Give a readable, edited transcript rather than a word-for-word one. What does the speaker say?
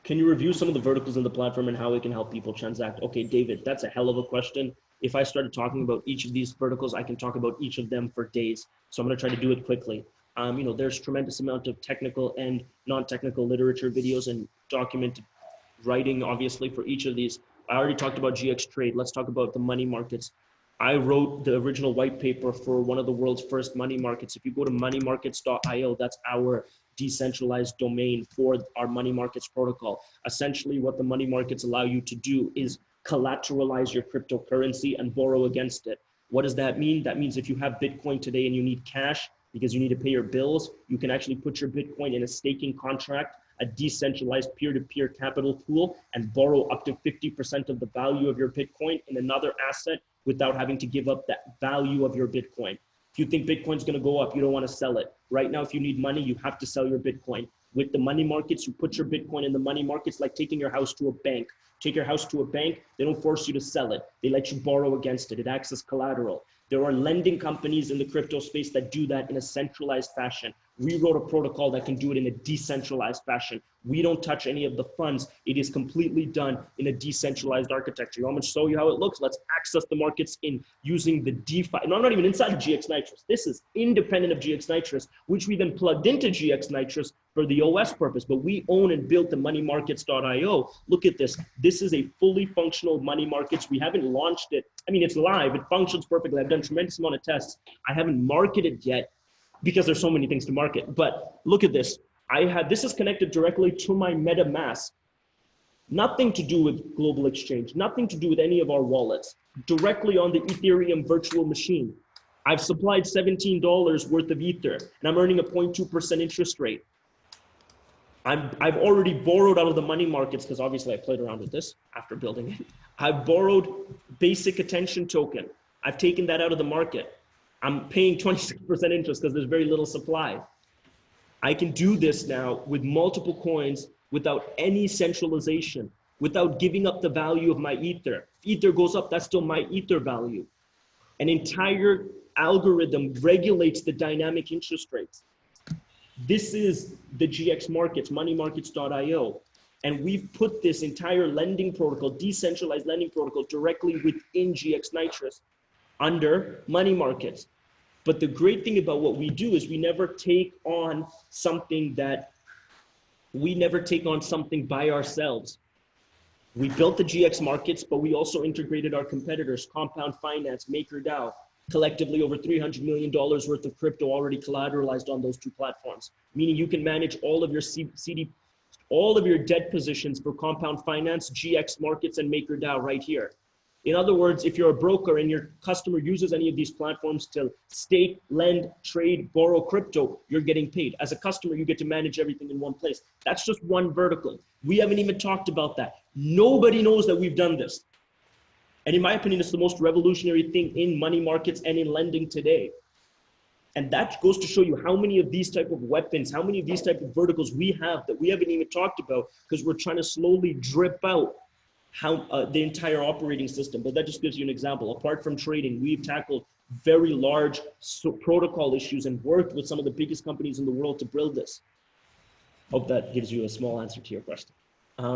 Can you review some of the verticals in the platform and how it can help people transact? Okay, David, that's a hell of a question. If I started talking about each of these verticals, I can talk about each of them for days. So I'm going to try to do it quickly. There's tremendous amount of technical and non-technical literature videos and documented writing, obviously, for each of these. I already talked about GX Trade. Let's talk about the money markets. I wrote the original white paper for one of the world's first money markets. If you go to moneymarkets.io, that's our decentralized domain for our money markets protocol. Essentially, what the money markets allow you to do is collateralize your cryptocurrency and borrow against it. What does that mean? That means if you have Bitcoin today and you need cash because you need to pay your bills, you can actually put your Bitcoin in a staking contract, a decentralized peer-to-peer capital pool, and borrow up to 50% of the value of your Bitcoin in another asset without having to give up that value of your Bitcoin. If you think Bitcoin's going to go up, you don't want to sell it. Right now, if you need money, you have to sell your Bitcoin. With the money markets, you put your Bitcoin in the money markets, like taking your house to a bank. Take your house to a bank, they don't force you to sell it. They let you borrow against it. It acts as collateral. There are lending companies in the crypto space that do that in a centralized fashion. We wrote a protocol that can do it in a decentralized fashion. We don't touch any of the funds. It is completely done in a decentralized architecture. I'm going to show you how it looks. Let's access the markets in using the DeFi. No, I'm not even inside of GX Nitrous. This is independent of GX Nitrous, which we then plugged into GX Nitrous for the OS purpose. But we own and built the moneymarkets.io. Look at this. This is a fully functional money markets. We haven't launched it. I mean, it's live. It functions perfectly. I've done a tremendous amount of tests. I haven't marketed yet, because there's so many things to market. But look at this. This is connected directly to my MetaMask. Nothing to do with global exchange, nothing to do with any of our wallets, directly on the Ethereum virtual machine. I've supplied $17 worth of Ether, and I'm earning a 0.2% interest rate. I've already borrowed out of the money markets, because obviously I played around with this after building it. I've borrowed basic attention token. I've taken that out of the market. I'm paying 26% interest because there's very little supply. I can do this now with multiple coins without any centralization, without giving up the value of my Ether. If Ether goes up, that's still my Ether value. An entire algorithm regulates the dynamic interest rates. This is the GX markets, moneymarkets.io. And we've put this entire lending protocol, decentralized lending protocol, directly within GX Nitrous under money markets. But the great thing about what we do is we never take on something by ourselves. We built the GX markets, but we also integrated our competitors, Compound Finance, MakerDAO, collectively over $300 million worth of crypto already collateralized on those two platforms, meaning you can manage all of your debt positions for Compound Finance, GX markets, and MakerDAO right here. In other words, if you're a broker and your customer uses any of these platforms to stake, lend, trade, borrow crypto, you're getting paid. As a customer, you get to manage everything in one place. That's just one vertical. We haven't even talked about that. Nobody knows that we've done this. And in my opinion, it's the most revolutionary thing in money markets and in lending today. And that goes to show you how many of these type of weapons, how many of these type of verticals we have that we haven't even talked about, because we're trying to slowly drip out the entire operating system. But that just gives you an example. Apart from trading, we've tackled very large protocol issues and worked with some of the biggest companies in the world to build this. Hope that gives you a small answer to your question.